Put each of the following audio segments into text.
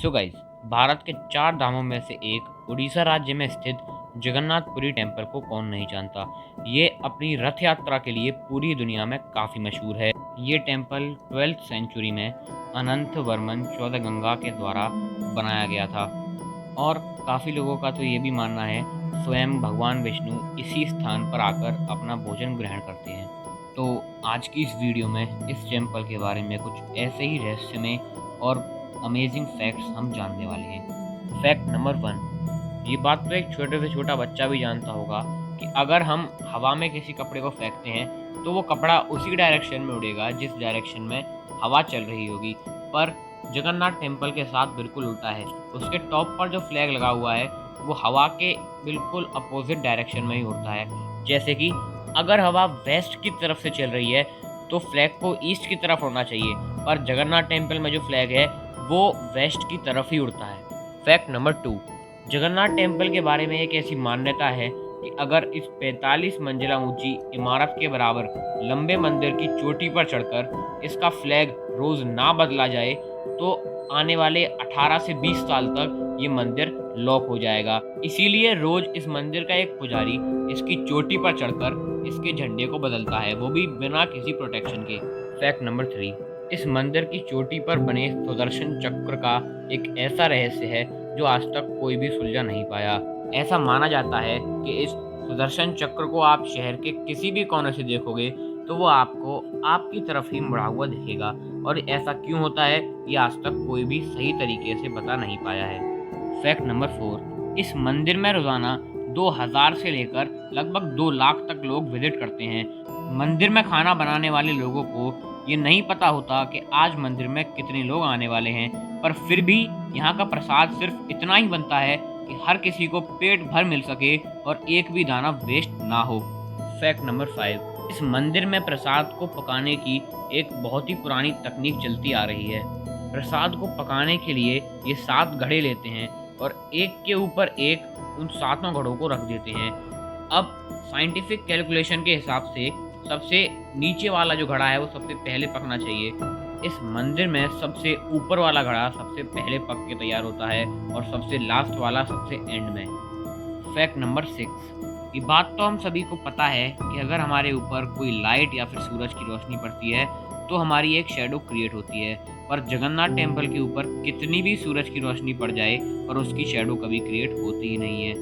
So guys, Bharat के 4 धामों में से एक उड़ीसा राज्य में स्थित जगन्नाथपुरी टेम्पल को कौन नहीं जानता। ये अपनी रथ यात्रा के लिए पूरी दुनिया में काफ़ी मशहूर है। ये टेम्पल 12th सेंचुरी में अनंत वर्मन चौदहगंगा के द्वारा बनाया गया था और काफ़ी लोगों का तो ये भी मानना है स्वयं भगवान विष्णु इसी स्थान पर आकर अपना भोजन ग्रहण करते हैं। तो आज की इस वीडियो में इस टेम्पल के बारे में कुछ ऐसे ही रहस्यमय और अमेजिंग फैक्ट्स हम जानने वाले हैं। फैक्ट नंबर 1, ये बात तो एक छोटे से छोटा बच्चा भी जानता होगा कि अगर हम हवा में किसी कपड़े को फेंकते हैं तो वो कपड़ा उसी डायरेक्शन में उड़ेगा जिस डायरेक्शन में हवा चल रही होगी। पर जगन्नाथ टेम्पल के साथ बिल्कुल उल्टा है। उसके टॉप पर जो फ्लैग लगा हुआ है वो हवा के बिल्कुल अपोजिट डायरेक्शन में ही उड़ता है। जैसे कि अगर हवा वेस्ट की तरफ से चल रही है तो फ्लैग को ईस्ट की तरफ उड़ना चाहिए, पर जगन्नाथ टेम्पल में जो फ्लैग है वो वेस्ट की तरफ ही उड़ता है। फैक्ट नंबर 2, जगन्नाथ टेम्पल के बारे में एक ऐसी मान्यता है कि अगर इस 45 मंजिला ऊंची इमारत के बराबर लंबे मंदिर की चोटी पर चढ़कर इसका फ्लैग रोज ना बदला जाए तो आने वाले 18 से 20 साल तक ये मंदिर लॉक हो जाएगा। इसीलिए रोज इस मंदिर का एक पुजारी इसकी चोटी पर चढ़कर इसके झंडे को बदलता है, वो भी बिना किसी प्रोटेक्शन के। फैक्ट नंबर 3, इस मंदिर की चोटी पर बने सुदर्शन चक्र का एक ऐसा रहस्य है जो आज तक कोई भी सुलझा नहीं पाया। ऐसा माना जाता है कि इस सुदर्शन चक्र को आप शहर के किसी भी कोने से देखोगे तो वो आपको आपकी तरफ ही मुड़ा हुआ दिखेगा, और ऐसा क्यों होता है ये आज तक कोई भी सही तरीके से बता नहीं पाया है। फैक्ट नंबर 4, इस मंदिर में रोजाना 2000 से लेकर लगभग 2 लाख तक लोग विजिट करते हैं। मंदिर में खाना बनाने वाले लोगों को ये नहीं पता होता कि आज मंदिर में कितने लोग आने वाले हैं, पर फिर भी यहाँ का प्रसाद सिर्फ इतना ही बनता है कि हर किसी को पेट भर मिल सके और एक भी दाना वेस्ट ना हो। फैक्ट नंबर 5, इस मंदिर में प्रसाद को पकाने की एक बहुत ही पुरानी तकनीक चलती आ रही है। प्रसाद को पकाने के लिए ये 7 घड़े लेते हैं और एक के ऊपर एक उन सातों घड़ों को रख देते हैं। अब साइंटिफिक कैलकुलेशन के हिसाब से सबसे नीचे वाला जो घड़ा है वो सबसे पहले पकना चाहिए। इस मंदिर में सबसे ऊपर वाला घड़ा सबसे पहले पक के तैयार होता है और सबसे लास्ट वाला सबसे एंड में। फैक्ट नंबर 6, ये बात तो हम सभी को पता है कि अगर हमारे ऊपर कोई लाइट या फिर सूरज की रोशनी पड़ती है तो हमारी एक शेडो क्रिएट होती है, पर जगन्नाथ टेम्पल के ऊपर कितनी भी सूरज की रोशनी पड़ जाए पर उसकी शेडो कभी क्रिएट होती ही नहीं है।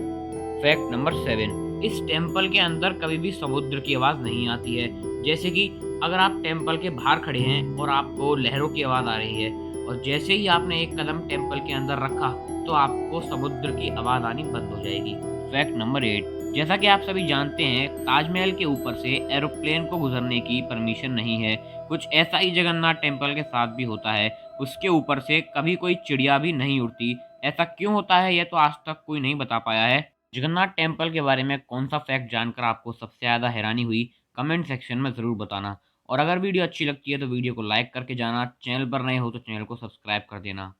फैक्ट नंबर 7, इस टेम्पल के अंदर कभी भी समुद्र की आवाज़ नहीं आती है। जैसे कि अगर आप टेम्पल के बाहर खड़े हैं और आपको लहरों की आवाज़ आ रही है और जैसे ही आपने एक कदम टेम्पल के अंदर रखा तो आपको समुद्र की आवाज़ आनी बंद हो जाएगी। फैक्ट नंबर 8, जैसा कि आप सभी जानते हैं ताजमहल के ऊपर से एरोप्लेन को गुजरने की परमिशन नहीं है। कुछ ऐसा ही जगन्नाथ टेम्पल के साथ भी होता है। उसके ऊपर से कभी कोई चिड़िया भी नहीं उड़ती। ऐसा क्यों होता है यह तो आज तक कोई नहीं बता पाया है। जगन्नाथ टेम्पल के बारे में कौन सा फैक्ट जानकर आपको सबसे ज़्यादा हैरानी हुई, कमेंट सेक्शन में ज़रूर बताना। और अगर वीडियो अच्छी लगती है तो वीडियो को लाइक करके जाना, चैनल पर नए हो तो चैनल को सब्सक्राइब कर देना।